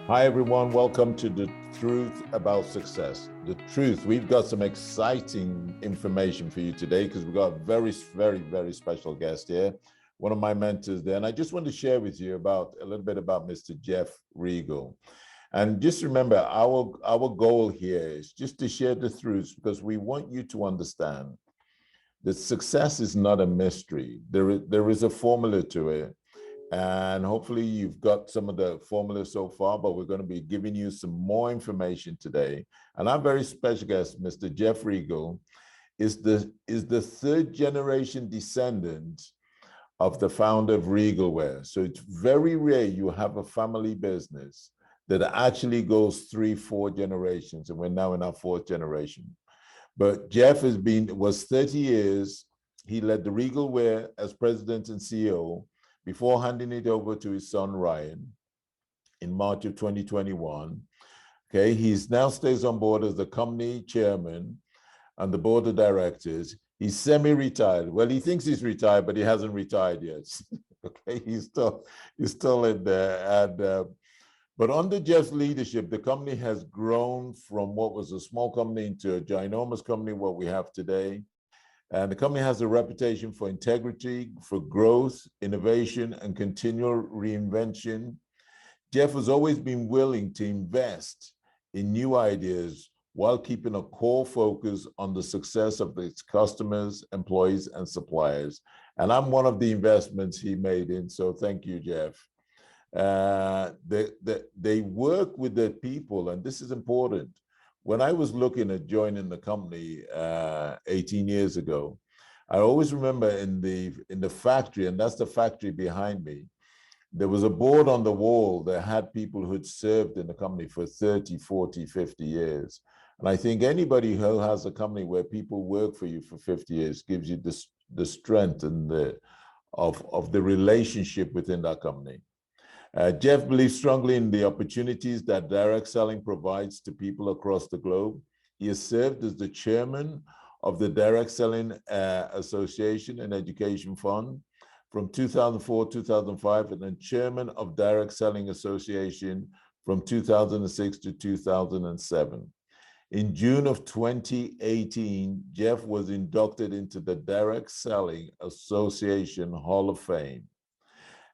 Hi, everyone. Welcome to The Truth About Success. The truth. We've got some exciting information for you today because we've got a very, very, very special guest here, one of my mentors there. And I just want to share with you a little bit about Mr. Jeff Reigle. And just remember, our goal here is just to share the truths because we want you to understand that success is not a mystery. There is a formula to it. And hopefully you've got some of the formula so far, but we're going to be giving you some more information today. And our very special guest, Mr. Jeff Reigle, is the third generation descendant of the founder of Regal Ware. So it's very rare you have a family business that actually goes 3-4 generations, and we're now in our 4th generation. But Jeff was 30 years. He led the Regal Ware as president and CEO before handing it over to his son, Ryan, in March of 2021. Okay, he now stays on board as the company chairman and the board of directors. He's semi-retired. Well, he thinks he's retired, but he hasn't retired yet. Okay, he's still in there. But under Jeff's leadership, the company has grown from what was a small company into a ginormous company, what we have today. And the company has a reputation for integrity, for growth, innovation, and continual reinvention. Jeff has always been willing to invest in new ideas while keeping a core focus on the success of its customers, employees, and suppliers. And I'm one of the investments he made in, so thank you, Jeff. They work with their people, and this is important. When I was looking at joining the company 18 years ago, I always remember in the factory, and that's the factory behind me, there was a board on the wall that had people who had served in the company for 30, 40, 50 years. And I think anybody who has a company where people work for you for 50 years gives you the strength and of the relationship within that company. Jeff believes strongly in the opportunities that direct selling provides to people across the globe. He has served as the chairman of the Direct Selling Association and Education Fund from 2004-2005, and then chairman of Direct Selling Association from 2006 to 2007. In June of 2018, Jeff was inducted into the Direct Selling Association Hall of Fame.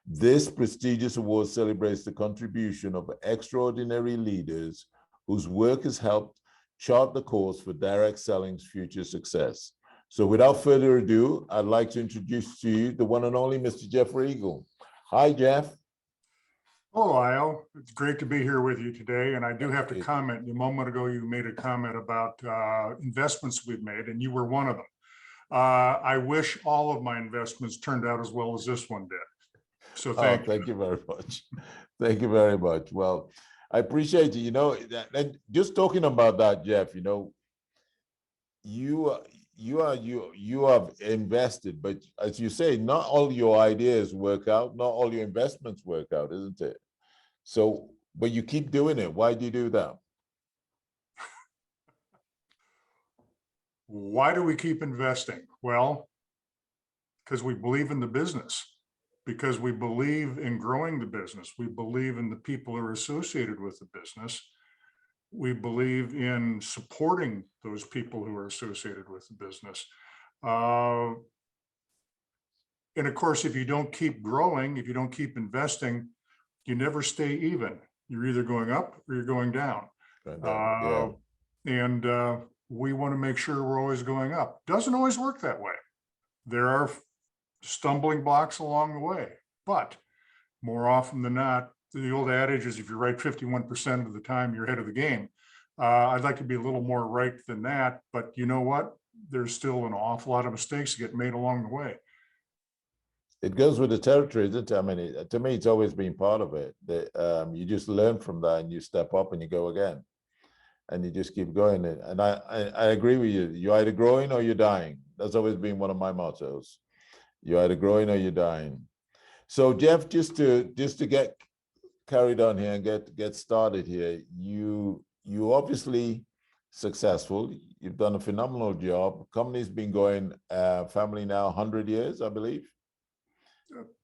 This prestigious award celebrates the contribution of extraordinary leaders whose work has helped chart the course for direct selling's future success. So without further ado, I'd like to introduce to you the one and only Mr. Jeff Reigle. Hi, Jeff. Hello, Lyle. It's great to be here with you today. And I do have to comment, a moment ago, you made a comment about investments we've made, and you were one of them. I wish all of my investments turned out as well as this one did. So thank you very much. Thank you very much. Well, I appreciate you. You know, and just talking about that, Jeff, you know, you have invested, but as you say, not all your ideas work out, not all your investments work out, isn't it? So, but you keep doing it. Why do you do that? Why do we keep investing? Well, because we believe in the business. Because we believe in growing the business. We believe in the people who are associated with the business. We believe in supporting those people who are associated with the business. And of course, if you don't keep growing, if you don't keep investing, you never stay even. You're either going up or you're going down. And we want to make sure we're always going up. Doesn't always work that way. There are stumbling blocks along the way, but more often than not, the old adage is if you're right 51% of the time, you're ahead of the game. I'd like to be a little more right than that, but you know what? There's still an awful lot of mistakes that get made along the way. It goes with the territory, isn't it? I mean, to me, it's always been part of it. That you just learn from that and you step up and you go again. And you just keep going. And I agree with you. You're either growing or you're dying. That's always been one of my mottos. You're either growing or you're dying. So Jeff, just to get carried on here and get started here, you obviously successful. You've done a phenomenal job. Company's been going, family now 100 years, I believe.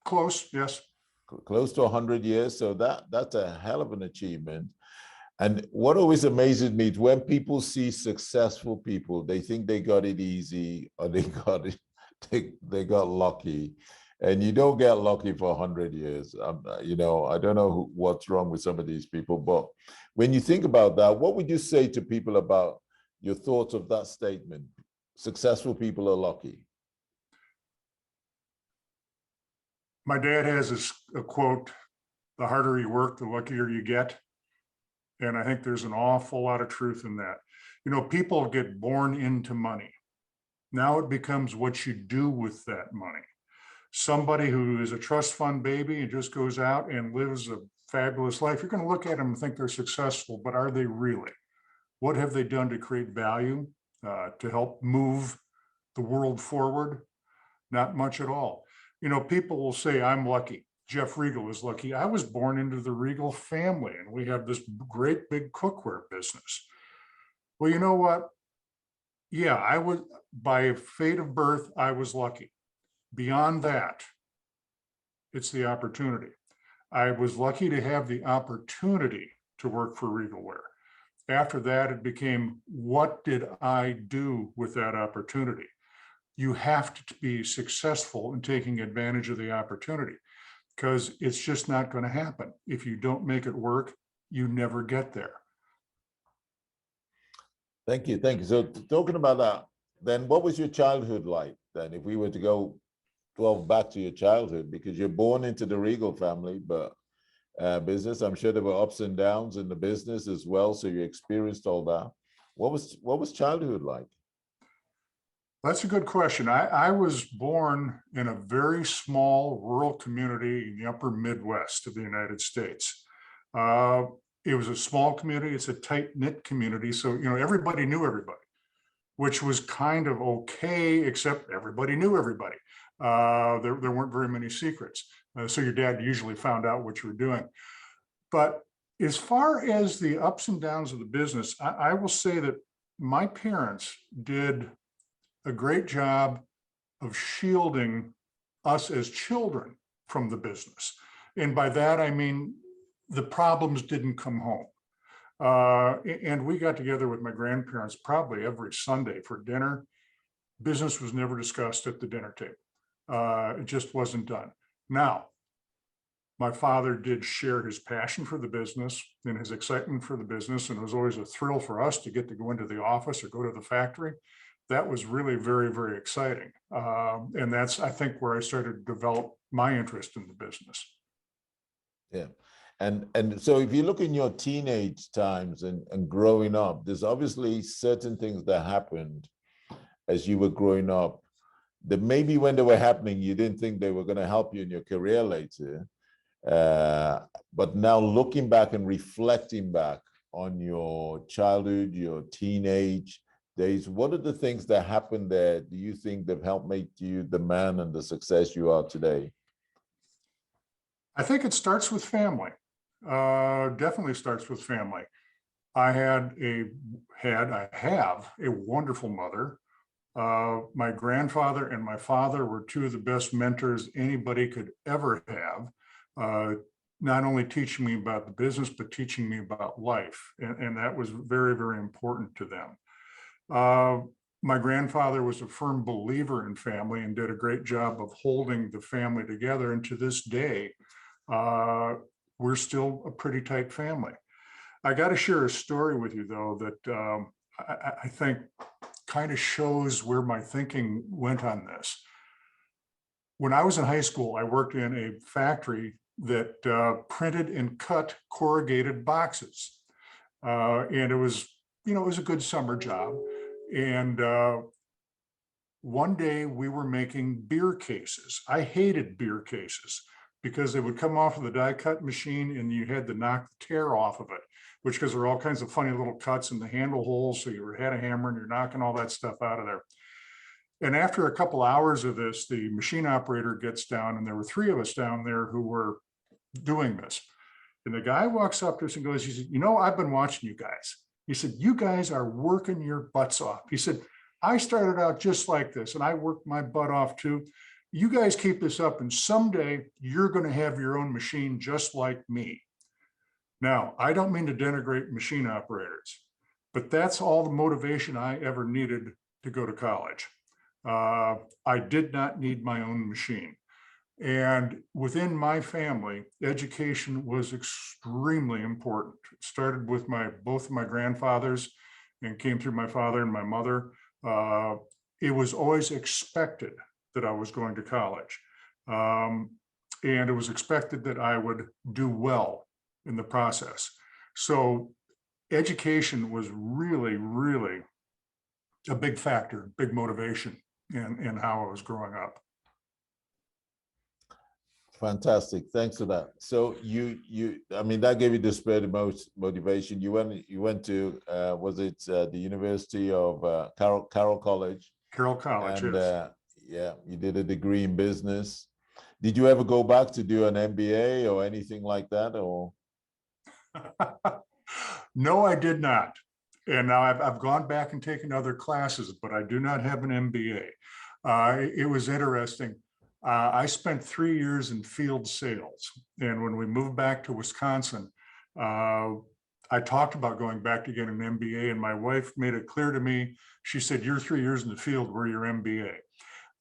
Close, yes. Close to 100 years. So that's a hell of an achievement. And what always amazes me is when people see successful people, they think they got it easy or they got it, they got lucky. And you don't get lucky for 100 years. You know, I don't know what's wrong with some of these people, but when you think about that, what would you say to people about your thoughts of that statement? Successful people are lucky. My dad has a quote, the harder you work, the luckier you get. And I think there's an awful lot of truth in that. You know, people get born into money. Now it becomes what you do with that money. Somebody who is a trust fund baby and just goes out and lives a fabulous life, you're going to look at them and think they're successful, but are they really? What have they done to create value, to help move the world forward? Not much at all. You know, people will say, I'm lucky. Jeff Reigle is lucky. I was born into the Regal family, and we have this great big cookware business. Well, you know what? Yeah, I was, by fate of birth, I was lucky. Beyond that, it's the opportunity. I was lucky to have the opportunity to work for Regal Ware. After that, it became, what did I do with that opportunity? You have to be successful in taking advantage of the opportunity, because it's just not going to happen. If you don't make it work, you never get there. Thank you. Thank you. So talking about that, then what was your childhood like then? If we were to go 12 back to your childhood, because you're born into the Regal family, but business, I'm sure there were ups and downs in the business as well. So you experienced all that. What was childhood like? That's a good question. I was born in a very small rural community in the upper Midwest of the United States. It was a small community. It's a tight-knit community. So, you know, everybody knew everybody, which was kind of okay, except everybody knew everybody. There weren't very many secrets. So your dad usually found out what you were doing. But as far as the ups and downs of the business, I will say that my parents did a great job of shielding us as children from the business. And by that, I mean, the problems didn't come home. And we got together with my grandparents probably every Sunday for dinner. Business was never discussed at the dinner table. It just wasn't done. Now, my father did share his passion for the business and his excitement for the business. And it was always a thrill for us to get to go into the office or go to the factory. That was really very, very exciting. And that's, I think, where I started to develop my interest in the business. Yeah. And so if you look in your teenage times and growing up, there's obviously certain things that happened as you were growing up that maybe when they were happening, you didn't think they were going to help you in your career later. But now looking back and reflecting back on your childhood, your teenage days, what are the things that happened there do you think that helped make you the man and the success you are today? I think it starts with family. Definitely starts with family. I have a wonderful mother. My grandfather and my father were two of the best mentors anybody could ever have. Not only teaching me about the business, but teaching me about life. And that was very, very important to them. My grandfather was a firm believer in family and did a great job of holding the family together. And to this day, we're still a pretty tight family. I got to share a story with you, though, that I think kind of shows where my thinking went on this. When I was in high school, I worked in a factory that printed and cut corrugated boxes. And it was, you know, it was a good summer job. And one day we were making beer cases. I hated beer cases because they would come off of the die cut machine and you had to knock the tear off of it, which because there were all kinds of funny little cuts in the handle holes. So you had a hammer and you're knocking all that stuff out of there. And after a couple hours of this, the machine operator gets down, and there were three of us down there who were doing this. And the guy walks up to us and goes, he said, you know, I've been watching you guys. He said, you guys are working your butts off. He said, I started out just like this and I worked my butt off too. You guys keep this up and someday you're going to have your own machine just like me. Now, I don't mean to denigrate machine operators, but that's all the motivation I ever needed to go to college. I did not need my own machine. And within my family, education was extremely important. It started with both of my grandfathers and came through my father and my mother. It was always expected that I was going to college. And it was expected that I would do well in the process. So education was really, really a big factor, big motivation in how I was growing up. Fantastic. Thanks for that. So I mean, that gave you the spirit of motivation. You went to, was it the University of Carroll College? Carroll College, and yes. yeah, you did a degree in business. Did you ever go back to do an MBA or anything like that, or? No, I did not. And now I've gone back and taken other classes, but I do not have an MBA. It was interesting. I spent 3 years in field sales. And when we moved back to Wisconsin, I talked about going back to get an MBA, and my wife made it clear to me. She said, you're 3 years in the field, we're your MBA.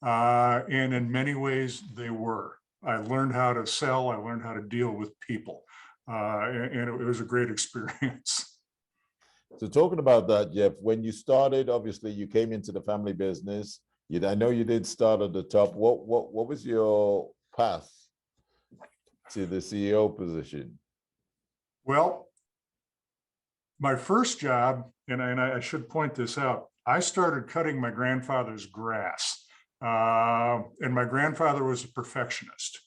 And in many ways they were. I learned how to sell. I learned how to deal with people. And it was a great experience. So talking about that, Jeff, when you started, obviously you came into the family business. I know you did start at the top. What was your path to the CEO position? Well, my first job, and I should point this out, I started cutting my grandfather's grass. And my grandfather was a perfectionist.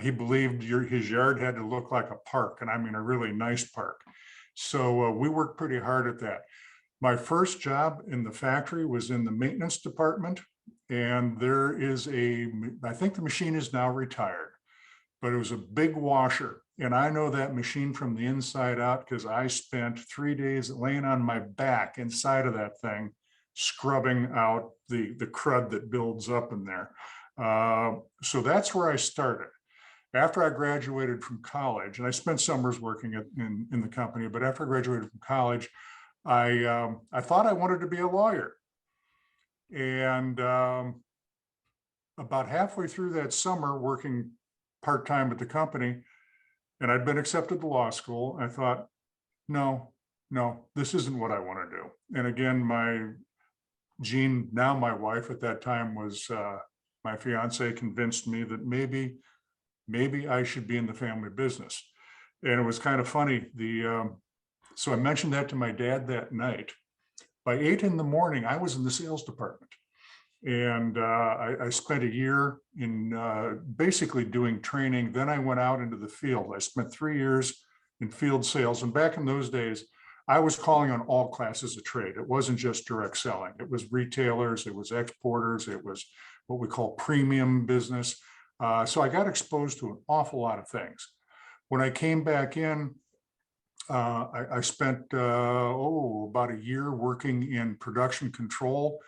He believed his yard had to look like a park, and I mean a really nice park. So we worked pretty hard at that. My first job in the factory was in the maintenance department, and there is I think the machine is now retired, but it was a big washer. And I know that machine from the inside out because I spent 3 days laying on my back inside of that thing, scrubbing out the crud that builds up in there. So that's where I started. After I graduated from college, and I spent summers working in the company, but after I graduated from college, I thought I wanted to be a lawyer. And about halfway through that summer, working part-time at the company, and I'd been accepted to law school, I thought, no, this isn't what I want to do. And again, Jean, now my wife at that time, was my fiance, convinced me that maybe I should be in the family business. And it was kind of funny. So I mentioned that to my dad that night. By 8 in the morning, I was in the sales department. And I spent a year in basically doing training. Then I went out into the field. I spent 3 years in field sales. And back in those days, I was calling on all classes of trade. It wasn't just direct selling. It was retailers, it was exporters, it was what we call premium business. So I got exposed to an awful lot of things. When I came back in, I spent about a year working in production control.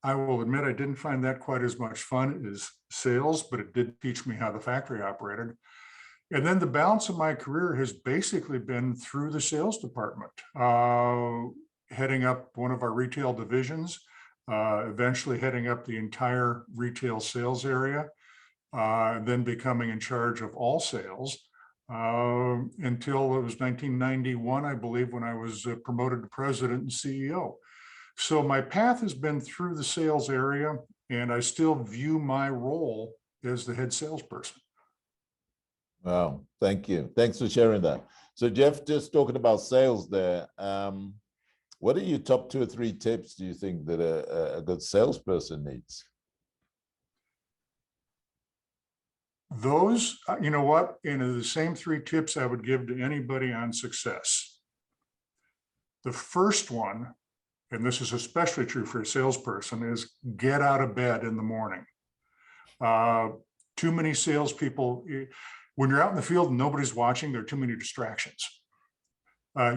I will admit I didn't find that quite as much fun as sales, but it did teach me how the factory operated. And then the balance of my career has basically been through the sales department, heading up one of our retail divisions, eventually heading up the entire retail sales area, then becoming in charge of all sales until it was 1991, I believe, when I was promoted to president and CEO. So my path has been through the sales area, and I still view my role as the head salesperson. Wow, thank you. Thanks for sharing that. So Jeff, just talking about sales there, what are your top 2 or 3 tips do you think that a good salesperson needs? Those, you know what, the same 3 tips I would give to anybody on success. The first one, and this is especially true for a salesperson, is get out of bed in the morning. Too many salespeople, when you're out in the field and nobody's watching, there are too many distractions.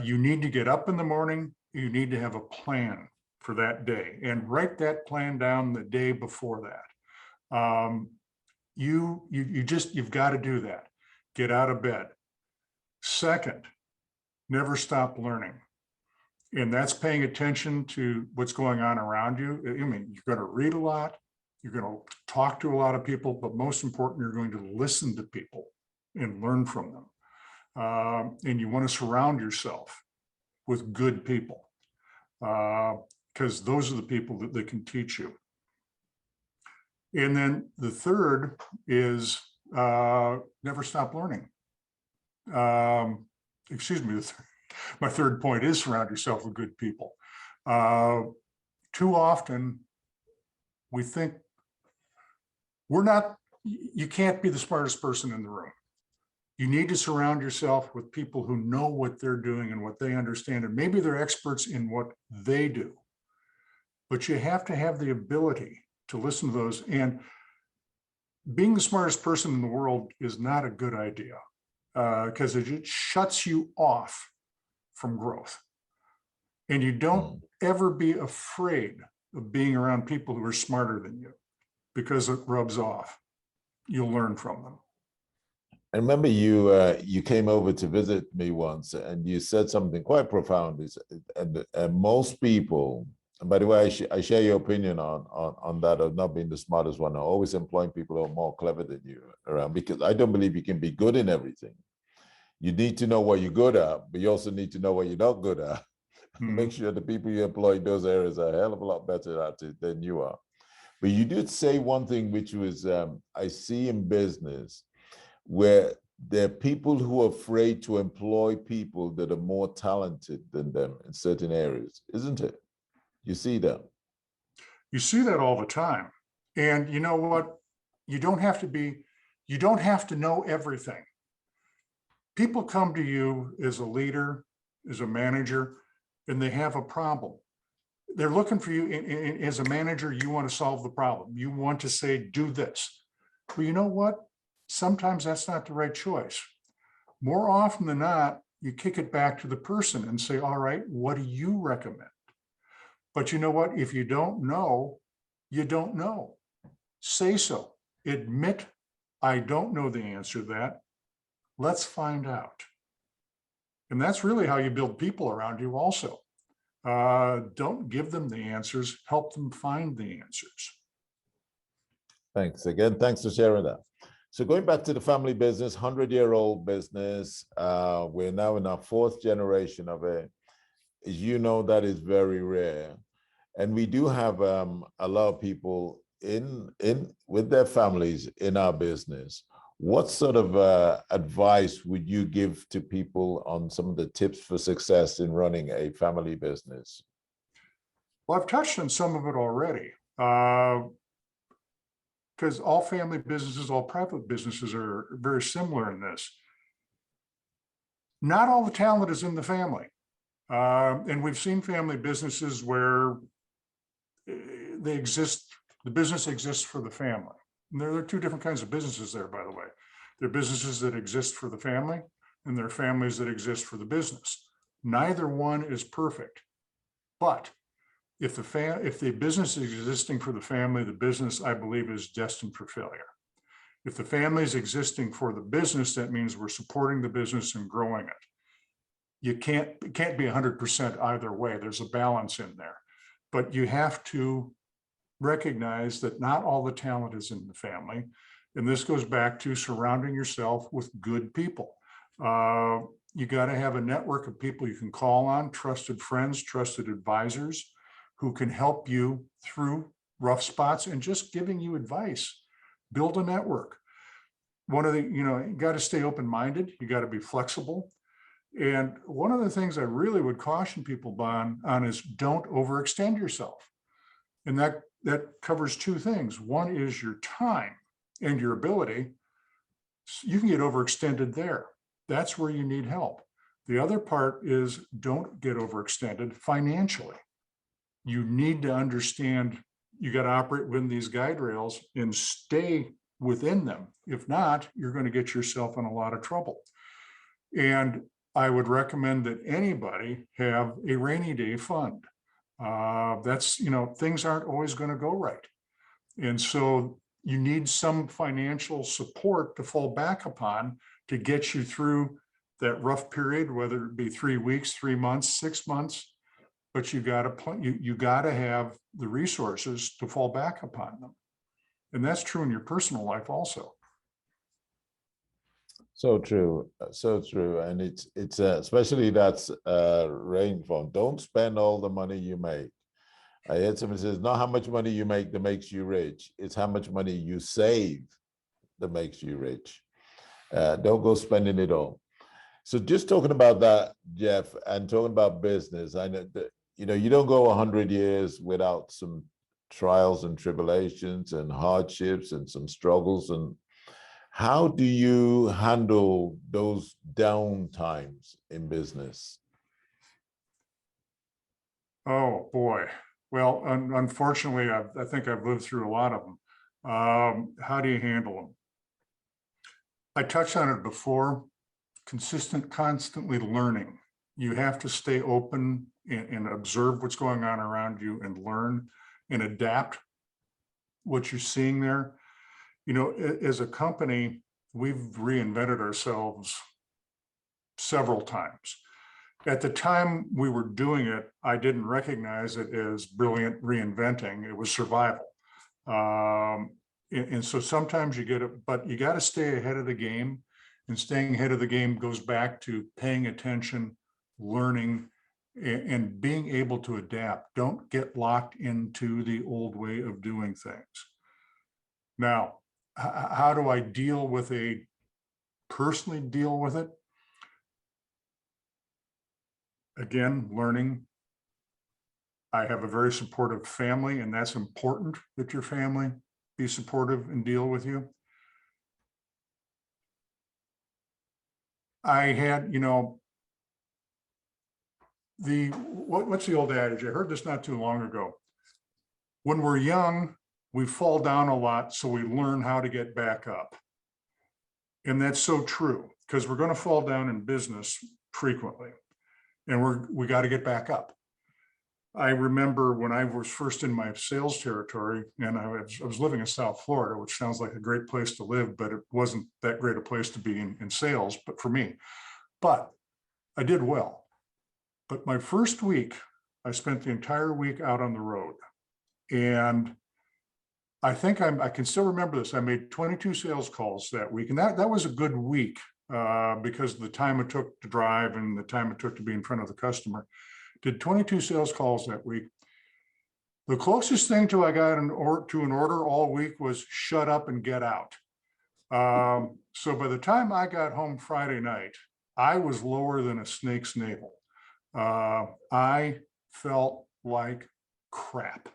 You need to get up in the morning, you need to have a plan for that day and write that plan down the day before that. You've got to do that. Get out of bed. Second, never stop learning. And that's paying attention to what's going on around you. I mean, you're going to read a lot, you're going to talk to a lot of people, but most important, you're going to listen to people and learn from them. And you want to surround yourself with good people, because those are the people that can teach you. And then the third is never stop learning. Excuse me, my third point is surround yourself with good people. Too often we think you can't be the smartest person in the room. You need to surround yourself with people who know what they're doing and what they understand, and maybe they're experts in what they do. But you have to have the ability to listen to those. And being the smartest person in the world is not a good idea, because it shuts you off from growth. And you don't ever be afraid of being around people who are smarter than you, because it rubs off. You'll learn from them. I remember you came over to visit me once, and you said something quite profound. And most people, and by the way, I share your opinion on that of not being the smartest one. I'm always employing people who are more clever than you around, because I don't believe you can be good in everything. You need to know what you're good at, but you also need to know what you're not good at. Make sure the people you employ in those areas are a hell of a lot better at it than you are. But you did say one thing, which was, I see in business where there are people who are afraid to employ people that are more talented than them in certain areas, isn't it? You see that? You see that all the time. And you know what? You don't have to know everything. People come to you as a leader, as a manager, and they have a problem. They're looking for you as a manager. You want to solve the problem. You want to say, do this. Well, you know what? Sometimes that's not the right choice. More often than not, you kick it back to the person and say, all right, what do you recommend? But you know what? If you don't know, you don't know. Say so. Admit, I don't know the answer to that. Let's find out. And that's really how you build people around you also. Don't give them the answers, help them find the answers. Thanks again. Thanks for sharing that. So going back to the family business, 100-year-old business, we're now in our 4th generation of it. As you know, that is very rare. And we do have a lot of people with their families in our business. What sort of advice would you give to people on some of the tips for success in running a family business? Well, I've touched on some of it already, because all family businesses, all private businesses are very similar in this. Not all the talent is in the family. And we've seen family businesses where the business exists for the family. And there are 2 different kinds of businesses there, by the way. There are businesses that exist for the family, and there are families that exist for the business. Neither one is perfect. But if the business is existing for the family, the business, I believe, is destined for failure. If the family is existing for the business, that means we're supporting the business and growing it. It can't be 100% either way. There's a balance in there. But you have to recognize that not all the talent is in the family. And this goes back to surrounding yourself with good people. You got to have a network of people you can call on, trusted friends, trusted advisors who can help you through rough spots and just giving you advice. Build a network. You got to stay open-minded. You got to be flexible. And one of the things I really would caution people on is don't overextend yourself. And that covers 2 things. One is your time and your ability. You can get overextended there. That's where you need help. The other part is don't get overextended financially. You need to understand you got to operate within these guide rails and stay within them. If not, you're going to get yourself in a lot of trouble. And I would recommend that anybody have a rainy day fund. That's, things aren't always going to go right. And so you need some financial support to fall back upon to get you through that rough period, whether it be 3 weeks, 3 months, 6 months, but you got to you got to have the resources to fall back upon them. And that's true in your personal life also. So true, so true. And it's especially that's rain fund. Don't spend all the money you make. I heard somebody says, not how much money you make that makes you rich. It's how much money you save that makes you rich. Don't go spending it all. So just talking about that, Jeff, and talking about business, I know that, you don't go 100 years without some trials and tribulations and hardships and some struggles. And how do you handle those down times in business? Oh, boy. Well, unfortunately, I think I've lived through a lot of them. How do you handle them? I touched on it before. Constantly learning. You have to stay open and observe what's going on around you and learn and adapt what you're seeing there. As a company, we've reinvented ourselves several times. At the time we were doing it, I didn't recognize it as brilliant reinventing. It was survival. And so sometimes you get it, but you got to stay ahead of the game. And staying ahead of the game goes back to paying attention, learning, and being able to adapt. Don't get locked into the old way of doing things. Now, how do I personally deal with it? Again, learning. I have a very supportive family, and that's important that your family be supportive and deal with you. I had, what's the old adage? I heard this not too long ago. When we're young, we fall down a lot, so we learn how to get back up. And that's so true, because we're going to fall down in business frequently, and we got to get back up. I remember when I was first in my sales territory, and I was living in South Florida, which sounds like a great place to live, but it wasn't that great a place to be in sales, but for me. But I did well. But my first week, I spent the entire week out on the road. And I think I can still remember this. I made 22 sales calls that week. And that was a good week because of the time it took to drive and the time it took to be in front of the customer. Did 22 sales calls that week. The closest thing to I got to an order all week was shut up and get out. So by the time I got home Friday night, I was lower than a snake's navel. I felt like crap.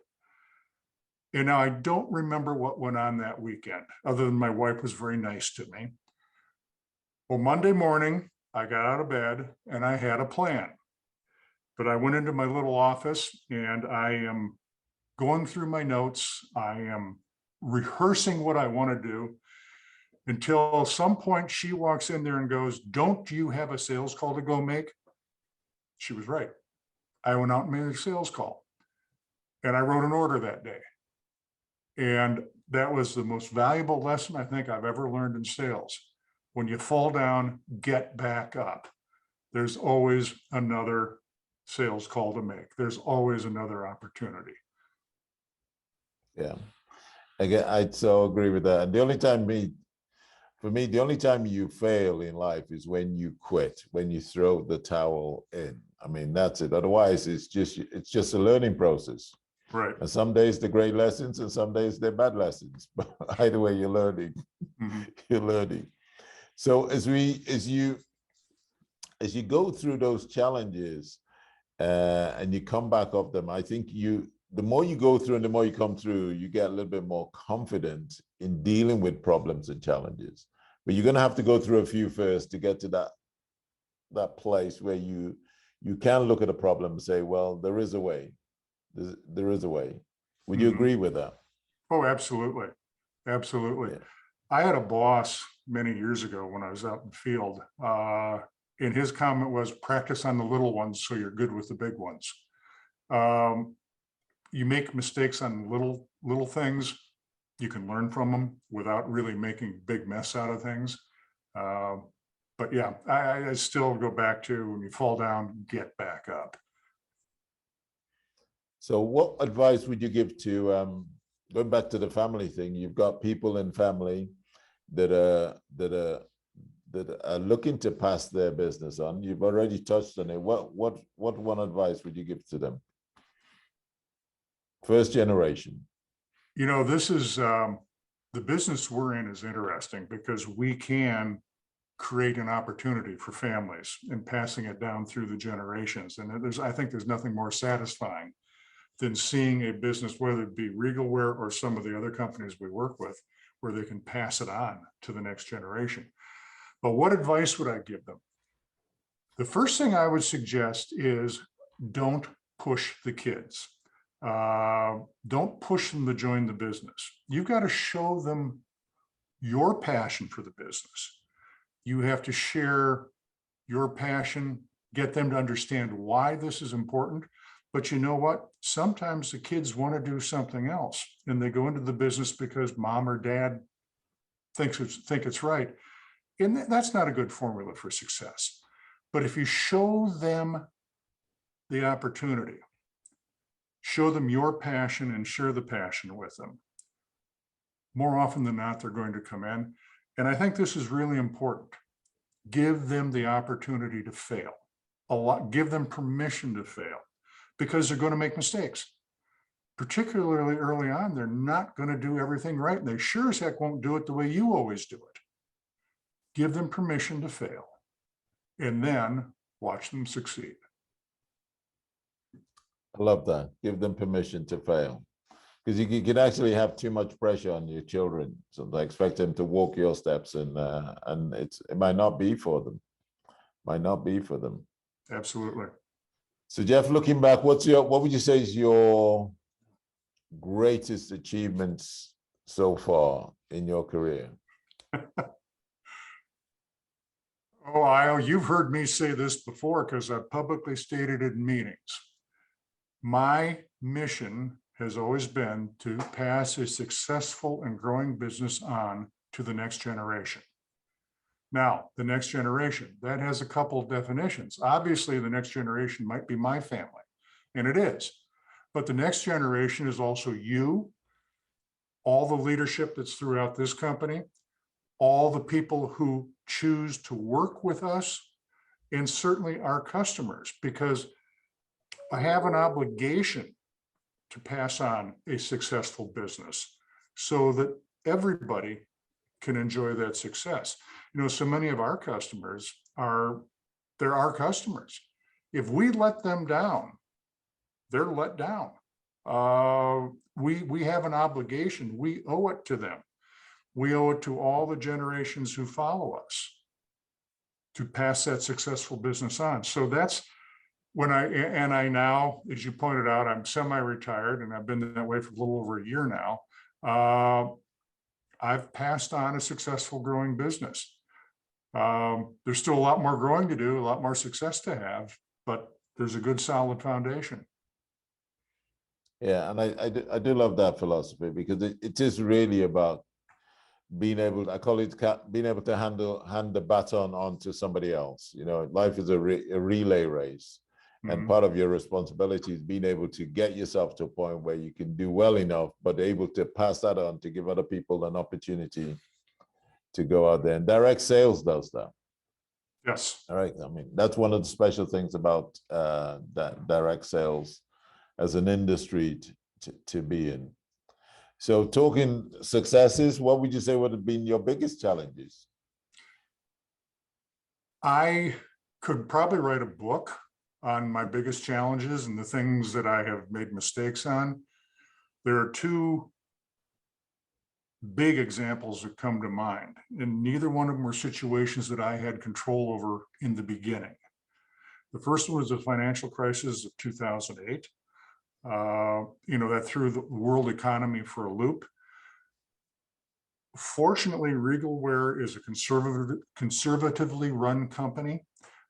And now I don't remember what went on that weekend, other than my wife was very nice to me. Well, Monday morning, I got out of bed and I had a plan. But I went into my little office and I am going through my notes. I am rehearsing what I want to do until some point she walks in there and goes, "Don't you have a sales call to go make?" She was right. I went out and made a sales call and I wrote an order that day. And that was the most valuable lesson I think I've ever learned in sales. When you fall down, get back up. There's always another sales call to make. There's always another opportunity. Yeah, again, I so agree with that. And the only time for me, the only time you fail in life is when you quit, when you throw the towel in. I mean, that's it. Otherwise, it's just a learning process. Right. And some days they're great lessons, and some days they're bad lessons. But either way, you're learning. Mm-hmm. You're learning. So as you go through those challenges, and you come back off them, I think the more you go through and the more you come through, you get a little bit more confident in dealing with problems and challenges. But you're going to have to go through a few first to get to that place where you can look at a problem and say, well, there is a way. There is a way. Would you agree with that? Oh, absolutely. Absolutely. Yeah. I had a boss many years ago when I was out in the field. And his comment was, practice on the little ones so you're good with the big ones. You make mistakes on little things, you can learn from them without really making a big mess out of things. But yeah, I still go back to, when you fall down, get back up. So what advice would you give to, going back to the family thing, you've got people in family that are looking to pass their business on. You've already touched on it. What one advice would you give to them? First generation. You know, this is, the business we're in is interesting because we can create an opportunity for families and passing it down through the generations. And I think there's nothing more satisfying than seeing a business, whether it be Regal Ware or some of the other companies we work with, where they can pass it on to the next generation. But what advice would I give them? The first thing I would suggest is don't push the kids. Don't push them to join the business. You've got to show them your passion for the business. You have to share your passion, get them to understand why this is important. But you know what? Sometimes the kids want to do something else and they go into the business because mom or dad think it's right. And that's not a good formula for success. But if you show them the opportunity, show them your passion and share the passion with them, more often than not, they're going to come in. And I think this is really important. Give them the opportunity to fail. Give them permission to fail, because they're going to make mistakes. Particularly early on, they're not going to do everything right. And they sure as heck won't do it the way you always do it. Give them permission to fail, and then watch them succeed. I love that. Give them permission to fail. Because you can actually have too much pressure on your children. So they expect them to walk your steps, and it might not be for them. Might not be for them. Absolutely. So Jeff, looking back, what would you say is your greatest achievements so far in your career? Oh, you've heard me say this before because I've publicly stated it in meetings. My mission has always been to pass a successful and growing business on to the next generation. Now, the next generation, that has a couple of definitions. Obviously, the next generation might be my family, and it is. But the next generation is also you, all the leadership that's throughout this company, all the people who choose to work with us, and certainly our customers, because I have an obligation to pass on a successful business so that everybody can enjoy that success. You know, so many of our customers they're our customers. If we let them down, they're let down. We have an obligation. We owe it to them. We owe it to all the generations who follow us to pass that successful business on. So that's when I now, as you pointed out, I'm semi-retired and I've been that way for a little over a year now. I've passed on a successful growing business. There's still a lot more growing to do, a lot more success to have, but there's a good solid foundation. Yeah, and I do love that philosophy, because it is really about being able, I call it being able to hand the baton on to somebody else. You know, life is a relay race. And part of your responsibility is being able to get yourself to a point where you can do well enough, but able to pass that on to give other people an opportunity to go out there. And direct sales does that. Yes. All right. I mean, that's one of the special things about that direct sales as an industry to be in. So talking successes, what would you say would have been your biggest challenges? I could probably write a book on my biggest challenges and the things that I have made mistakes on. There are two big examples that come to mind, and neither one of them were situations that I had control over in the beginning. The first one was the financial crisis of 2008. You know, that threw the world economy for a loop. Fortunately, Regal Ware is a conservatively run company.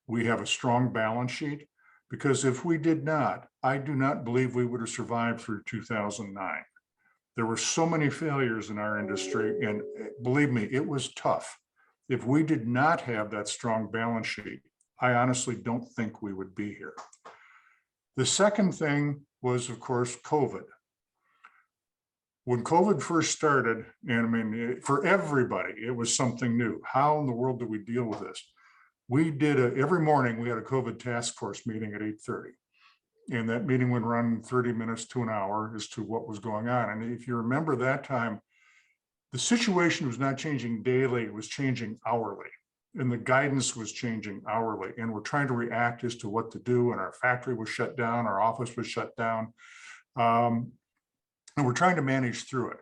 We have a strong balance sheet, because if we did not, I do not believe we would have survived through 2009. There were so many failures in our industry, and believe me, it was tough. If we did not have that strong balance sheet, I honestly don't think we would be here. The second thing was, of course, COVID. When COVID first started, and I mean, for everybody, it was something new. How in the world do we deal with this? We did every morning, we had a COVID task force meeting at 8:30. And that meeting would run 30 minutes to an hour as to what was going on. And if you remember that time, the situation was not changing daily, it was changing hourly. And the guidance was changing hourly. And we're trying to react as to what to do. And our factory was shut down, our office was shut down. And we're trying to manage through it.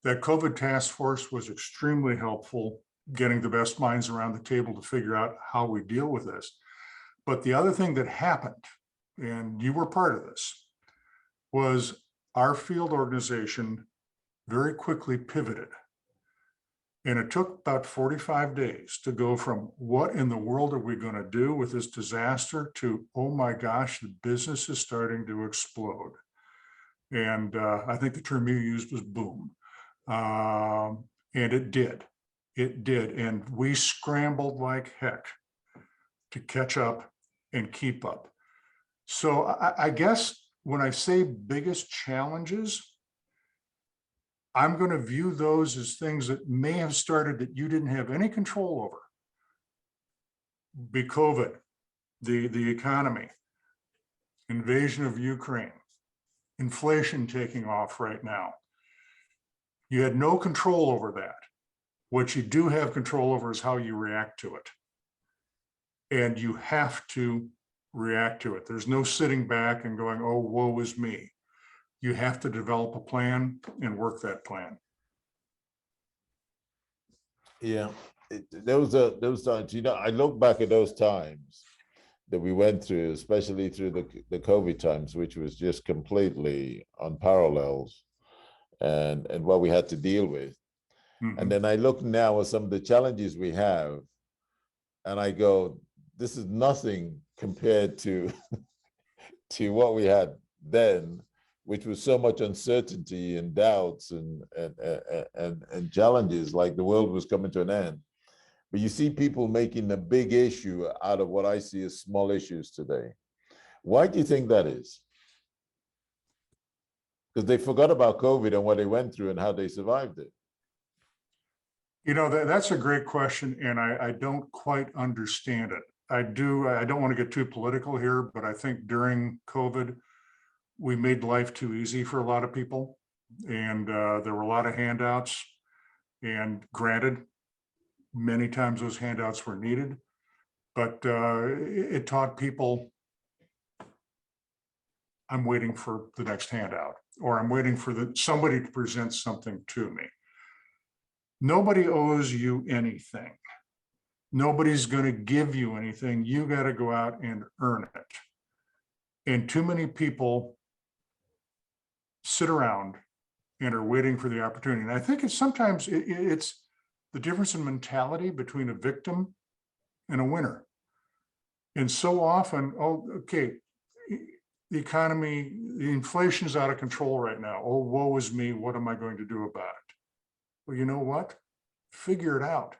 That COVID task force was extremely helpful, getting the best minds around the table to figure out how we deal with this. But the other thing that happened, and you were part of this, was our field organization very quickly pivoted. And it took about 45 days to go from what in the world are we going to do with this disaster to, oh my gosh, the business is starting to explode. And I think the term you used was boom. And it did. It did. And we scrambled like heck to catch up and keep up. So I guess when I say biggest challenges, I'm going to view those as things that may have started that you didn't have any control over. Be COVID, the economy, invasion of Ukraine, inflation taking off right now. You had no control over that. What you do have control over is how you react to it. And you have to react to it. There's no sitting back and going, oh, woe is me. You have to develop a plan and work that plan. Yeah, those times, you know, I look back at those times that we went through, especially through the COVID times, which was just completely unparalleled, and what we had to deal with. Mm-hmm. And then I look now at some of the challenges we have, and I go, this is nothing compared to to what we had then, which was so much uncertainty and doubts and challenges, like the world was coming to an end. But you see people making a big issue out of what I see as small issues today. Why do you think that is? Because they forgot about COVID and what they went through and how they survived it. You know, that's a great question, and I don't quite understand it. I don't want to get too political here, but I think during COVID, we made life too easy for a lot of people, and there were a lot of handouts, and granted, many times those handouts were needed, but it taught people, I'm waiting for the next handout, or I'm waiting for somebody to present something to me. Nobody owes you anything. Nobody's going to give you anything. You got to go out and earn it. And too many people sit around and are waiting for the opportunity. And I think it's sometimes it's the difference in mentality between a victim and a winner. And so often, oh, okay, the economy, the inflation is out of control right now. Oh, woe is me. What am I going to do about it? Well, you know what? Figure it out.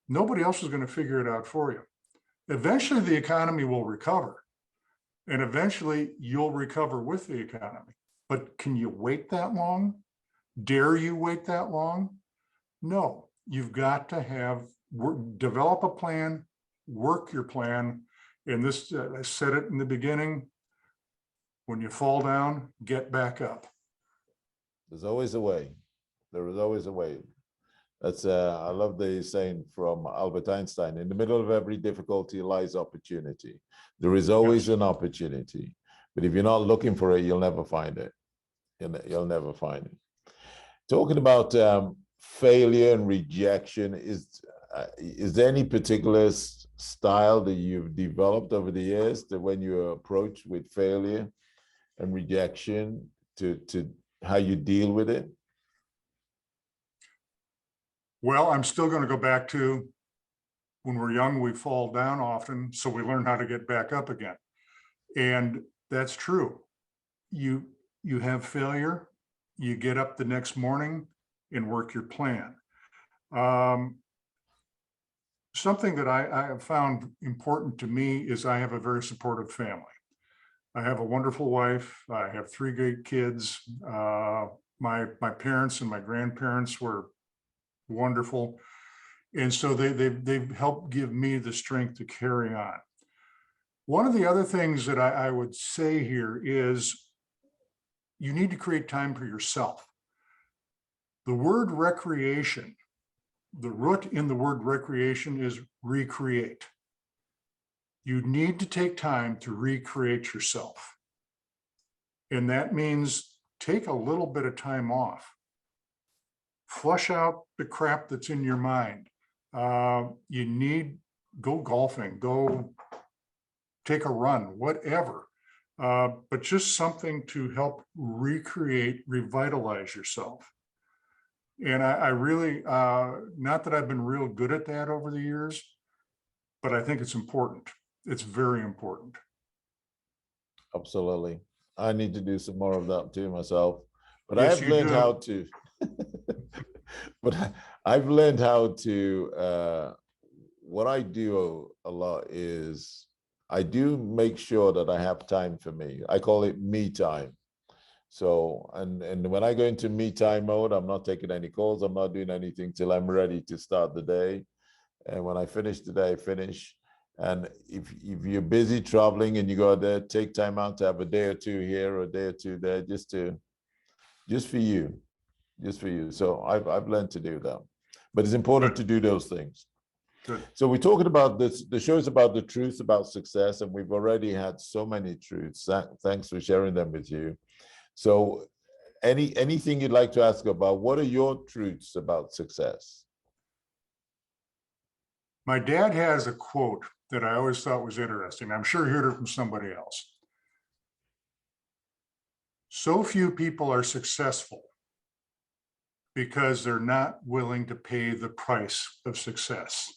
Nobody else is going to figure it out for you. Eventually, the economy will recover. And eventually, you'll recover with the economy. But can you wait that long? Dare you wait that long? No, you've got to develop a plan, work your plan. And this, I said it in the beginning, when you fall down, get back up. There's always a way. There is always a way. That's I love the saying from Albert Einstein, in the middle of every difficulty lies opportunity. There is always an opportunity, but if you're not looking for it, you'll never find it. You'll never find it. Talking about failure and rejection, is there any particular style that you've developed over the years that when you approach with failure and rejection to how you deal with it? Well, I'm still going to go back to when we're young, we fall down often, so we learn how to get back up again. And that's true. You have failure, you get up the next morning and work your plan. Something that I have found important to me is I have a very supportive family. I have a wonderful wife. I have 3 great kids. My parents and my grandparents were wonderful. And so they've helped give me the strength to carry on. One of the other things that I would say here is you need to create time for yourself. The word recreation, the root in the word recreation is recreate. You need to take time to recreate yourself. And that means take a little bit of time off. Flush out the crap that's in your mind. Go golfing, go take a run, whatever. But just something to help recreate, revitalize yourself. And I really, not that I've been real good at that over the years, but I think it's important. It's very important. Absolutely. I need to do some more of that too myself. But Yes, I've learned how to, I've learned how to, what I do a lot is I do make sure that I have time for me. I call it me time. So, and when I go into me time mode, I'm not taking any calls. I'm not doing anything till I'm ready to start the day. And when I finish the day, I finish. And if you're busy traveling and you go there, take time out to have a day or two here or a day or two there, just for you. So I've learned to do that. But it's important to do those things. Good. So we're talking about this, the show is about the truth about success, and we've already had so many truths. Thanks for sharing them with you. So anything you'd like to ask about, what are your truths about success? My dad has a quote that I always thought was interesting. I'm sure he heard it from somebody else. So few people are successful because they're not willing to pay the price of success.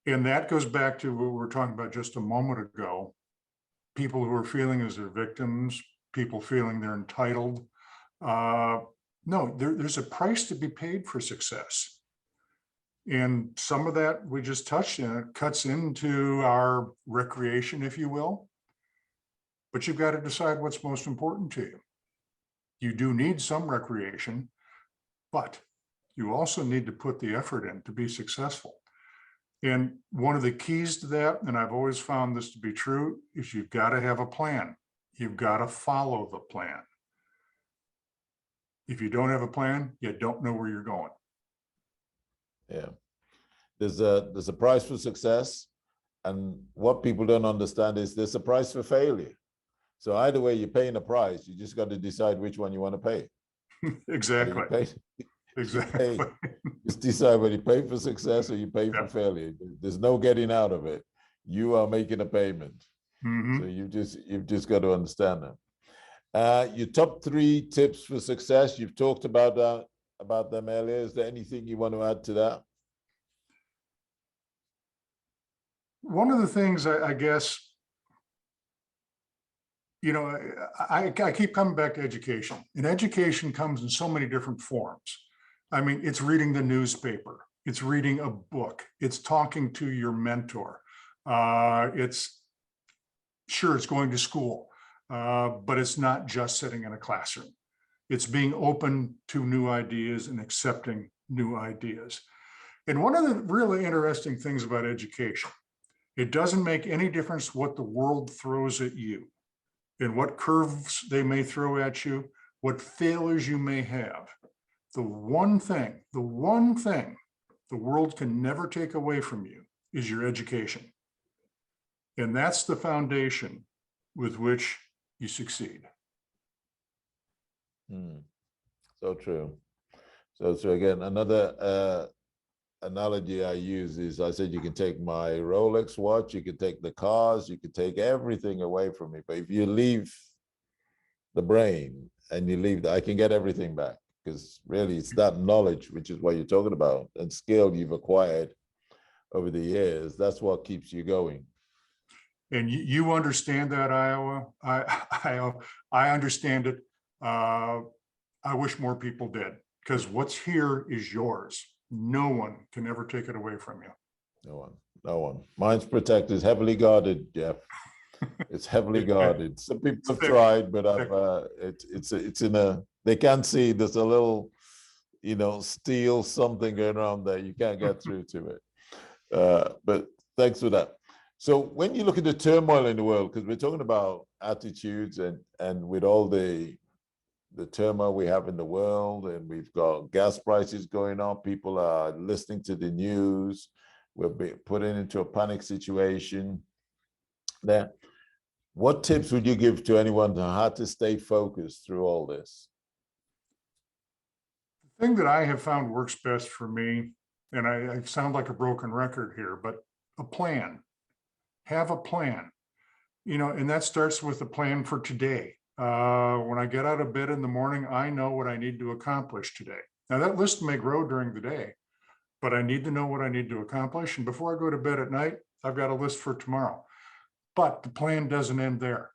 And that goes back to what we were talking about just a moment ago. People who are feeling as they're victims, people feeling they're entitled. No, there's a price to be paid for success. And some of that we just touched on, it cuts into our recreation, if you will. But you've got to decide what's most important to you. You do need some recreation, but you also need to put the effort in to be successful. And one of the keys to that, and I've always found this to be true, is you've got to have a plan. You've got to follow the plan. If you don't have a plan, you don't know where you're going. Yeah, there's a price for success, and what people don't understand is there's a price for failure. So either way, you're paying a price. You just got to decide which one you want to pay. Exactly. Exactly. Just decide whether you pay for success or you pay for failure. There's no getting out of it. You are making a payment. Mm-hmm. So you've just got to understand that. Your top 3 tips for success. You've talked about them earlier. Is there anything you want to add to that? One of the things I guess, you know, I keep coming back to education, and education comes in so many different forms. I mean, it's reading the newspaper, it's reading a book, it's talking to your mentor. It's going to school, but it's not just sitting in a classroom. It's being open to new ideas and accepting new ideas. And one of the really interesting things about education, it doesn't make any difference what the world throws at you and what curves they may throw at you, what failures you may have. The one thing the world can never take away from you is your education. And that's the foundation with which you succeed. So true. So again, another analogy I use is I said, you can take my Rolex watch, you can take the cars, you can take everything away from me. But if you leave the brain and you leave I can get everything back, because really it's that knowledge, which is what you're talking about, and skill you've acquired over the years. That's what keeps you going. And you understand that, Iowa. I understand it. I wish more people did, because what's here is yours. No one can ever take it away from you. No one, no one. Mine's protected, is heavily guarded, Jeff. It's heavily guarded. Some people have tried, but it's in a, they can't see, there's a little, steel something going on there. You can't get through to it. But thanks for that. So when you look at the turmoil in the world, because we're talking about attitudes, and with all the turmoil we have in the world, and we've got gas prices going up, people are listening to the news, we're being put into a panic situation there. What tips would you give to anyone on how to stay focused through all this? The thing that I have found works best for me, and I sound like a broken record here, but a plan. Have a plan, and that starts with a plan for today. When I get out of bed in the morning, I know what I need to accomplish today. Now, that list may grow during the day, but I need to know what I need to accomplish. And before I go to bed at night, I've got a list for tomorrow. But the plan doesn't end there.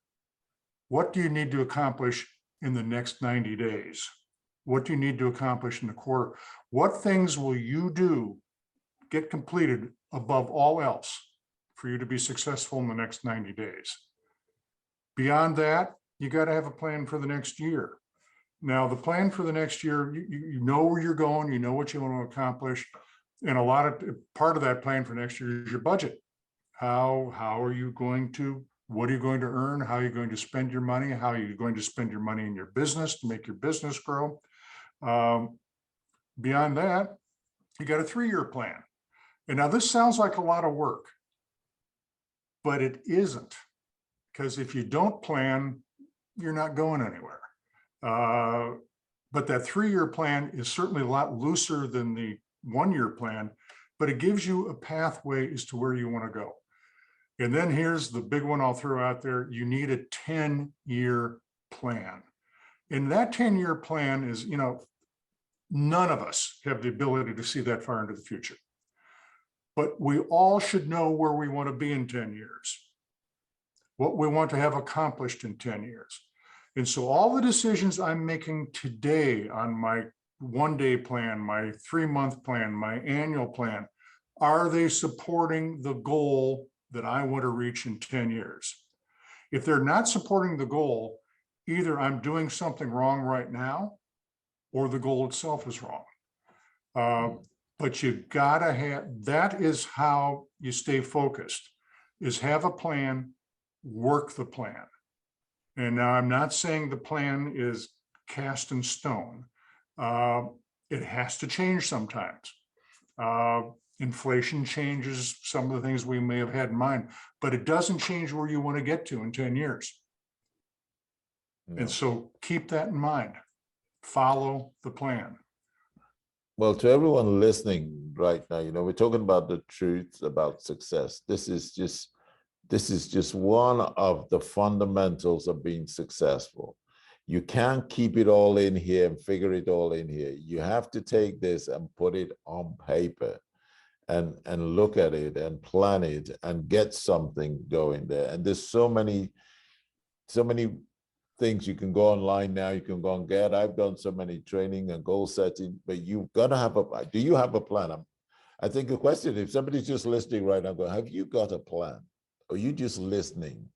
What do you need to accomplish in the next 90 days? What do you need to accomplish in the quarter? What things will you do, get completed above all else for you to be successful in the next 90 days? Beyond that, you got to have a plan for the next year. Now, the plan for the next year, you know where you're going, you know what you want to accomplish. And part of that plan for next year is your budget. How are you going to, what are you going to earn? How are you going to spend your money? How are you going to spend your money in your business to make your business grow? Beyond that, you got a 3-year plan. And now this sounds like a lot of work, but it isn't, because if you don't plan, you're not going anywhere. But that 3-year plan is certainly a lot looser than the 1-year plan, but it gives you a pathway as to where you want to go. And then here's the big one I'll throw out there. You need a 10-year plan. And that 10-year plan is, none of us have the ability to see that far into the future. But we all should know where we want to be in 10 years, what we want to have accomplished in 10 years. And so all the decisions I'm making today on my 1-day plan, my 3-month plan, my annual plan, are they supporting the goal that I want to reach in 10 years? If they're not supporting the goal, either I'm doing something wrong right now, or the goal itself is wrong. But you gotta have, that is how you stay focused, is have a plan, work the plan. And now I'm not saying the plan is cast in stone. It has to change sometimes. Inflation changes some of the things we may have had in mind, but it doesn't change where you want to get to in 10 years. No. And so keep that in mind. Follow the plan. Well, to everyone listening right now, we're talking about the truth about success. This is just one of the fundamentals of being successful. You can't keep it all in here and figure it all in here. You have to take this and put it on paper and look at it and plan it and get something going there. And there's so many things you can go online now, you can go and get. I've done so many training and goal setting, but you've got to have do you have a plan? I think the question, if somebody's just listening right now, go, have you got a plan? Or are you just listening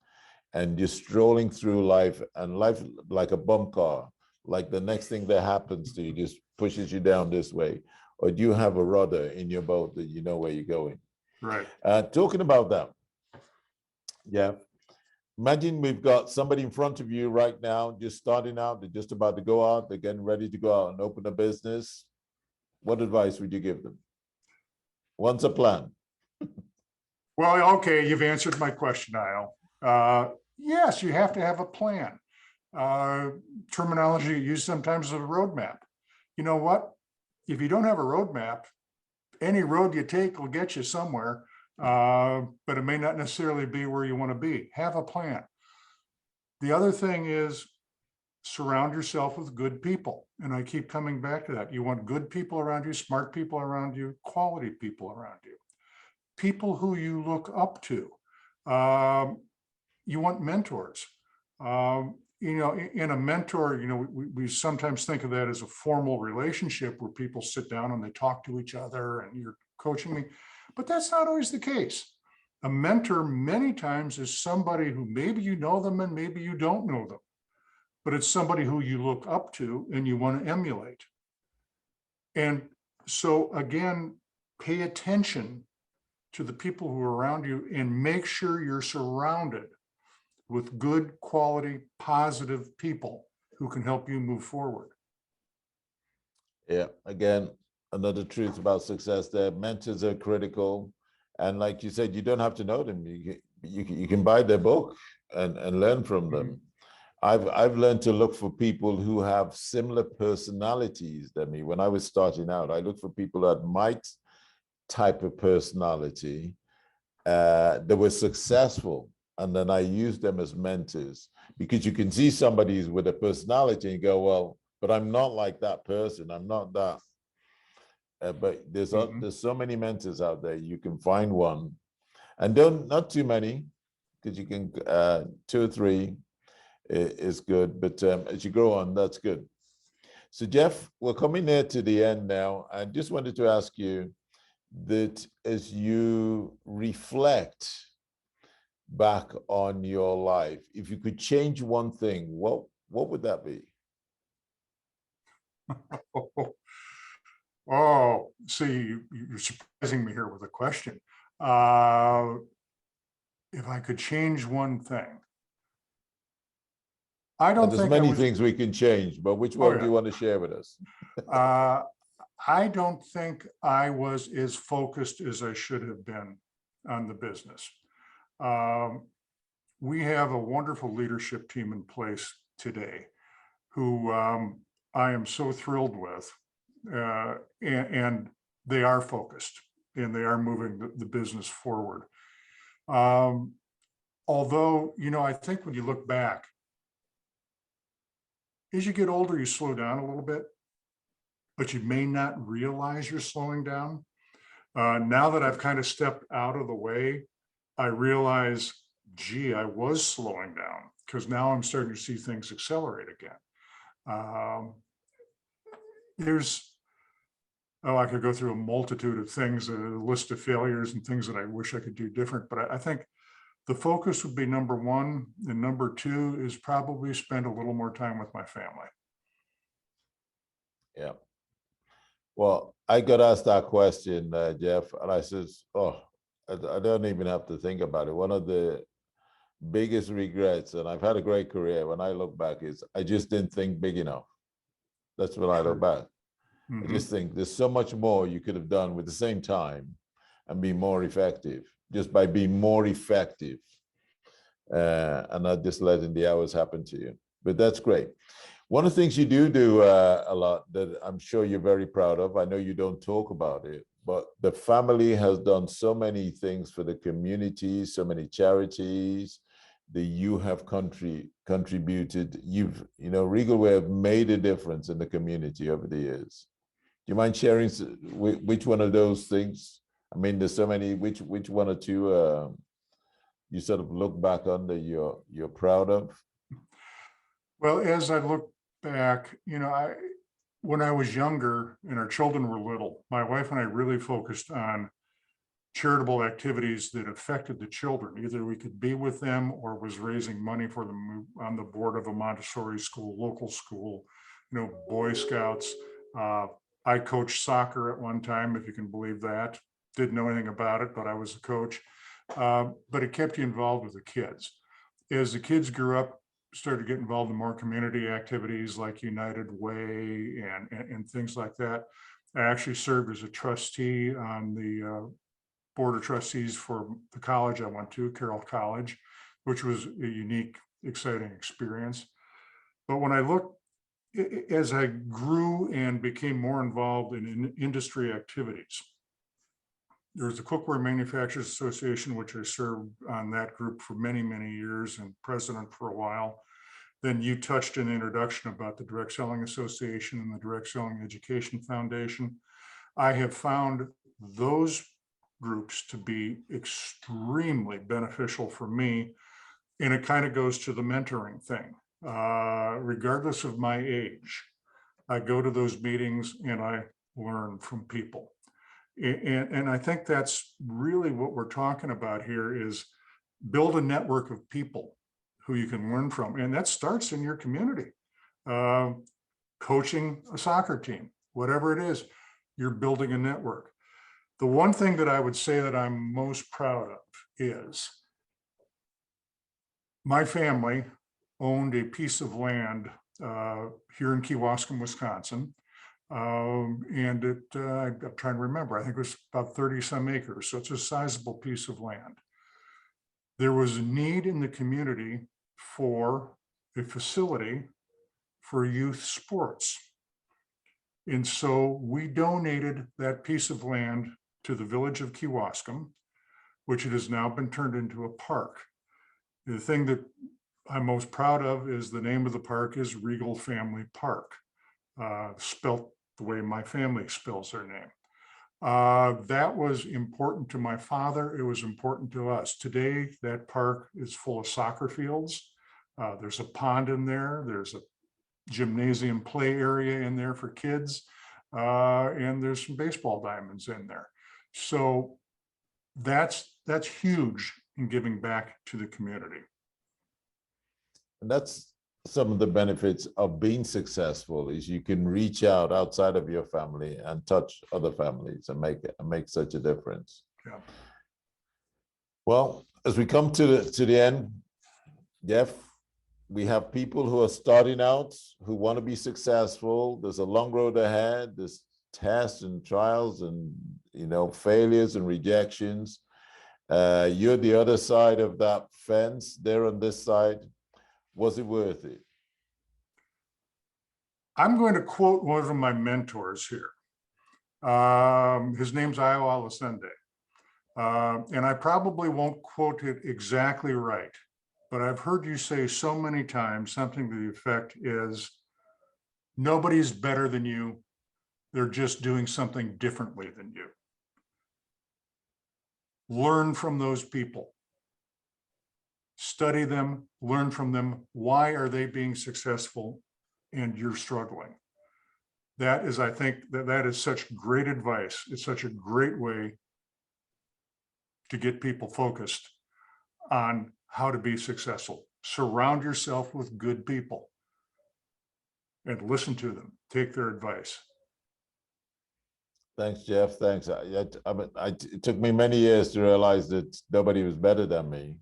and just strolling through life, and life like a bump car, like the next thing that happens to you just pushes you down this way? Or do you have a rudder in your boat that you know where you're going? Right. Talking about that, yeah. Imagine we've got somebody in front of you right now, just starting out, they're just about to go out, they're getting ready to go out and open a business. What advice would you give them? What's a plan? Well, okay, you've answered my question, Niall. Yes, you have to have a plan. Terminology used sometimes as a roadmap. You know what? If you don't have a roadmap, any road you take will get you somewhere. But it may not necessarily be where you want to be. Have a plan. The other thing is surround yourself with good people. And I keep coming back to that. You want good people around you, smart people around you, quality people around you. people who you look up to. You want mentors. In a mentor, we sometimes think of that as a formal relationship where people sit down and they talk to each other and you're coaching me, but that's not always the case. A mentor many times is somebody who maybe you know them and maybe you don't know them, but it's somebody who you look up to and you want to emulate. And so again, pay attention to the people who are around you and make sure you're surrounded with good quality, positive people who can help you move forward. Yeah, again, another truth about success there. Mentors are critical. And like you said, you don't have to know them. You can buy their book and learn from them. I've learned to look for people who have similar personalities than me. When I was starting out, I looked for people that my type of personality that were successful. And then I use them as mentors, because you can see somebody with a personality and go, well, but I'm not like that person. I'm not that. But there's so many mentors out there. You can find one, and not too many, because you can 2 or 3 is good. But as you grow on, that's good. So Jeff, we're coming near to the end now. I just wanted to ask you that as you reflect back on your life, if you could change one thing, what would that be? Oh, see, you're surprising me here with a question. If I could change one thing, I don't There's think many things we can change, but which one do you want to share with us? I don't think I was as focused as I should have been on the business. We have a wonderful leadership team in place today who I am so thrilled with, and they are focused and they are moving the business forward. Although, I think when you look back, as you get older, you slow down a little bit, but you may not realize you're slowing down. Now that I've kind of stepped out of the way, I realize, gee, I was slowing down, because now I'm starting to see things accelerate again. I could go through a multitude of things, a list of failures and things that I wish I could do different, but I think the focus would be number 1, and number 2 is probably spend a little more time with my family. Yeah. Well, I got asked that question, Jeff, and I says, oh, I don't even have to think about it. One of the biggest regrets, and I've had a great career, when I look back, is I just didn't think big enough. That's when I look back. I just think there's so much more you could have done with the same time and be more effective, just by being more effective, and not just letting the hours happen to you. But that's great. One of the things you do a lot that I'm sure you're very proud of, I know you don't talk about it, but the family has done so many things for the community, so many charities that you have contributed. Regal Ware have made a difference in the community over the years. Do you mind sharing which one of those things? I mean, there's so many. Which one or two you sort of look back on that you're proud of? Well, as I look back, when I was younger and our children were little, my wife and I really focused on charitable activities that affected the children. Either we could be with them or was raising money for them on the board of a Montessori school, local school, Boy Scouts. I coached soccer at one time, if you can believe that. Didn't know anything about it, but I was a coach. But it kept you involved with the kids. As the kids grew up, started to get involved in more community activities like United Way and things like that. I actually served as a trustee on the board of trustees for the college I went to, Carroll College, which was a unique, exciting experience. But when I look, as I grew and became more involved in industry activities, there was the Cookware Manufacturers Association, which I served on that group for many, many years and president for a while. Then you touched an introduction about the Direct Selling Association and the Direct Selling Education Foundation. I have found those groups to be extremely beneficial for me. And it kind of goes to the mentoring thing. Regardless of my age, I go to those meetings and I learn from people. And I think that's really what we're talking about here, is build a network of people who you can learn from. And that starts in your community. Coaching a soccer team, whatever it is, you're building a network. The one thing that I would say that I'm most proud of is my family owned a piece of land here in Kewaskum, Wisconsin. And I'm trying to remember, I think it was about 30 some acres. So it's a sizable piece of land. There was a need in the community for a facility for youth sports. And so we donated that piece of land to the village of Kewaskum, which it has now been turned into a park. The thing that I'm most proud of is the name of the park is Regal Family Park, spelt the way my family spells their name. That was important to my father. It was important to us. Today, that park is full of soccer fields. There's a pond in there. There's a gymnasium play area in there for kids. And there's some baseball diamonds in there. So that's huge in giving back to the community. And that's some of the benefits of being successful, is you can reach out outside of your family and touch other families and make such a difference. Yeah. Well, as we come to the end, Jeff, we have people who are starting out, who want to be successful. There's a long road ahead. There's tests and trials and, failures and rejections. You're the other side of that fence. They're on this side. Was it worth it? I'm going to quote one of my mentors here. His name's Io Alessandre. And I probably won't quote it exactly right, but I've heard you say so many times something to the effect is, nobody's better than you. They're just doing something differently than you. Learn from those people. Study them, learn from them. Why are they being successful and you're struggling? That is, I think that is such great advice. It's such a great way to get people focused on how to be successful. Surround yourself with good people and listen to them, take their advice. Thanks, Jeff. Thanks. It took me many years to realize that nobody was better than me,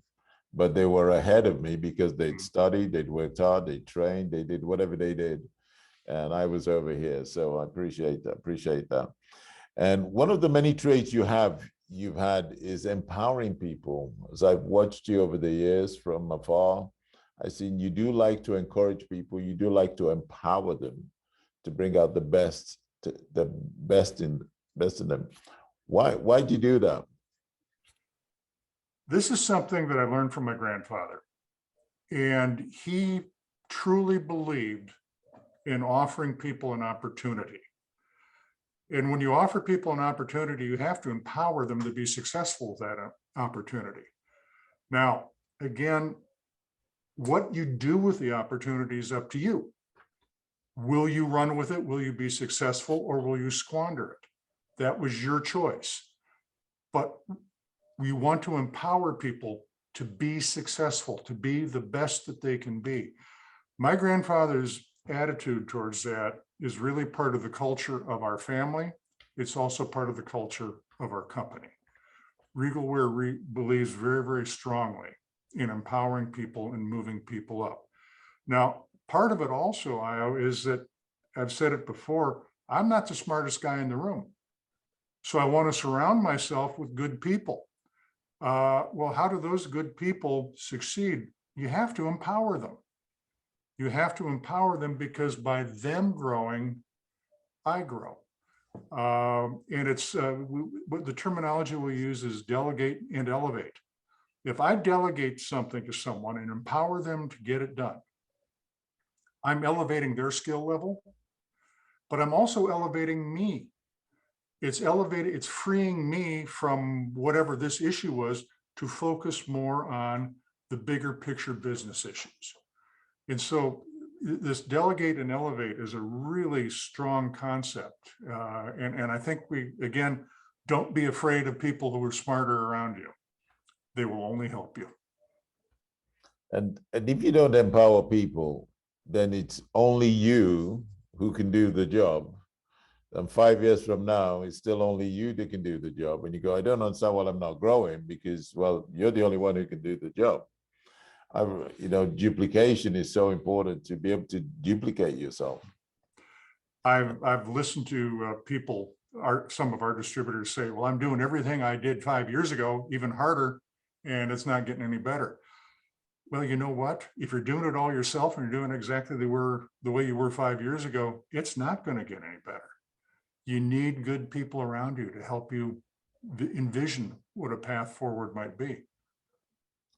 but they were ahead of me because they'd studied, they'd worked hard, they trained, they did whatever they did. And I was over here. So I appreciate that. And one of the many traits you've had is empowering people. As I've watched you over the years from afar, I've seen you do like to encourage people. You do like to empower them to bring out the best in them. Why do you do that? This is something that I learned from my grandfather, and he truly believed in offering people an opportunity. And when you offer people an opportunity, you have to empower them to be successful with that opportunity. Now, again, what you do with the opportunity is up to you. Will you run with it? Will you be successful, or will you squander it? That was your choice. But we want to empower people to be successful, to be the best that they can be. My grandfather's attitude towards that is really part of the culture of our family. It's also part of the culture of our company. Regal Ware believes very, very strongly in empowering people and moving people up. Now, part of it also, Io, is that I've said it before, I'm not the smartest guy in the room. So I want to surround myself with good people. Well, how do those good people succeed? You have to empower them. You have to empower them, because by them growing, I grow. And it's what the terminology we use is delegate and elevate. If I delegate something to someone and empower them to get it done, I'm elevating their skill level, but I'm also elevating me. it's elevated, it's freeing me from whatever this issue was to focus more on the bigger picture business issues. And so this delegate and elevate is a really strong concept. And I think we, again, don't be afraid of people who are smarter around you. They will only help you. And if you don't empower people, then it's only you who can do the job. And 5 years from now, it's still only you that can do the job. And you go, I don't understand why I'm not growing, because, well, you're the only one who can do the job. Duplication is so important, to be able to duplicate yourself. I've listened to people, some of our distributors say, well, I'm doing everything I did 5 years ago, even harder, and it's not getting any better. Well, you know what? If you're doing it all yourself and you're doing exactly the way you were 5 years ago, it's not going to get any better. You need good people around you to help you envision what a path forward might be.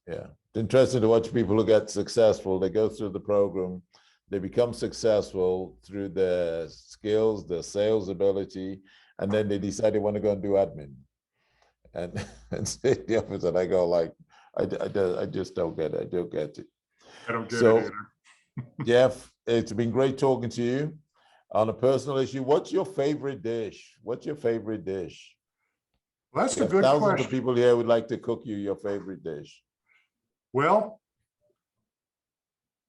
Yeah, it's interesting to watch people who get successful. They go through the program, they become successful through their skills, their sales ability, and then they decide they want to go and do admin. And say the opposite. I go like, I just don't get it. I don't get it. I don't get it either. Jeff, it's been great talking to you. On a personal issue, what's your favorite dish? What's your favorite dish? Well, that's a good thousands question. of people here would like to cook you your favorite dish. Well,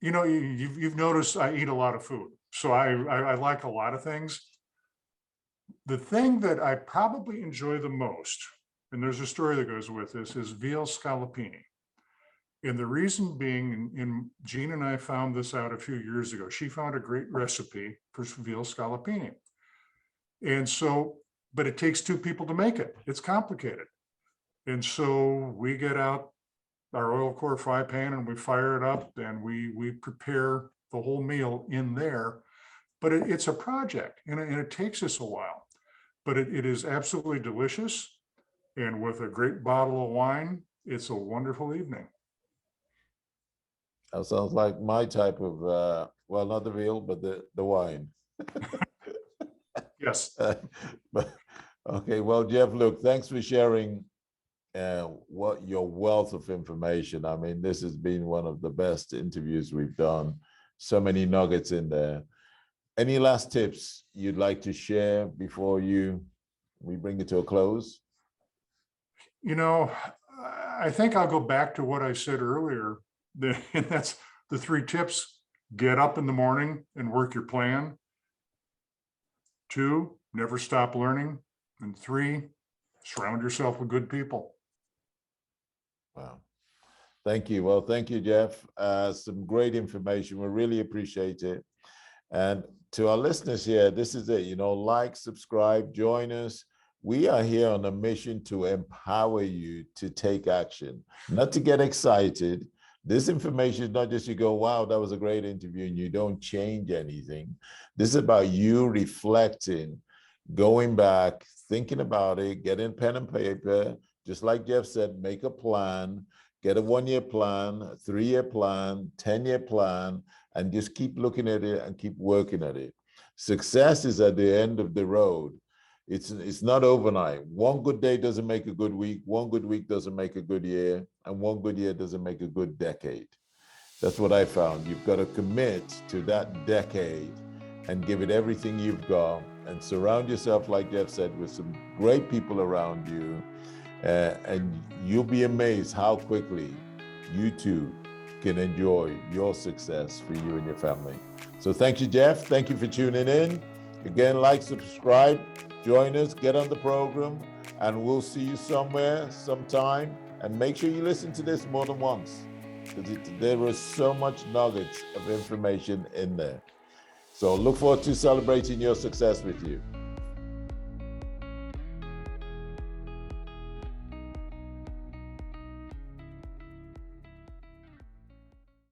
you've noticed I eat a lot of food, so I like a lot of things. The thing that I probably enjoy the most, and there's a story that goes with this, is veal scallopini. And the reason being, and Jean and I found this out a few years ago. She found a great recipe for veal scallopini. And so, but it takes two people to make it. It's complicated. And so we get out our oil core fry pan and we fire it up and we prepare the whole meal in there. But it's a project and it takes us a while. But it is absolutely delicious. And with a great bottle of wine, it's a wonderful evening. That sounds like my type of, well, not the veal, but the wine. Yes. Okay, well, Jeff, look, thanks for sharing what your wealth of information. I mean, this has been one of the best interviews we've done. So many nuggets in there. Any last tips you'd like to share before we bring it to a close? I think I'll go back to what I said earlier. And that's the 3 tips. Get up in the morning and work your plan. 2, never stop learning. And 3, surround yourself with good people. Wow. Thank you. Well, thank you, Jeff. Some great information. We really appreciate it. And to our listeners here, this is it. Like, subscribe, join us. We are here on a mission to empower you to take action, not to get excited. This information is not just you go, wow, that was a great interview, and you don't change anything. This is about you reflecting, going back, thinking about it, getting pen and paper. Just like Jeff said, make a plan, get a 1-year plan, a 3-year plan, 10-year plan, and just keep looking at it and keep working at it. Success is at the end of the road. It's not overnight. One good day doesn't make a good week. One good week doesn't make a good year. And one good year doesn't make a good decade. That's what I found. You've got to commit to that decade and give it everything you've got and surround yourself, like Jeff said, with some great people around you. And you'll be amazed how quickly you too can enjoy your success for you and your family. So thank you, Jeff. Thank you for tuning in. Again, like, subscribe, join us, get on the program, and we'll see you somewhere, sometime. And make sure you listen to this more than once, because there is so much nuggets of information in there. So look forward to celebrating your success with you.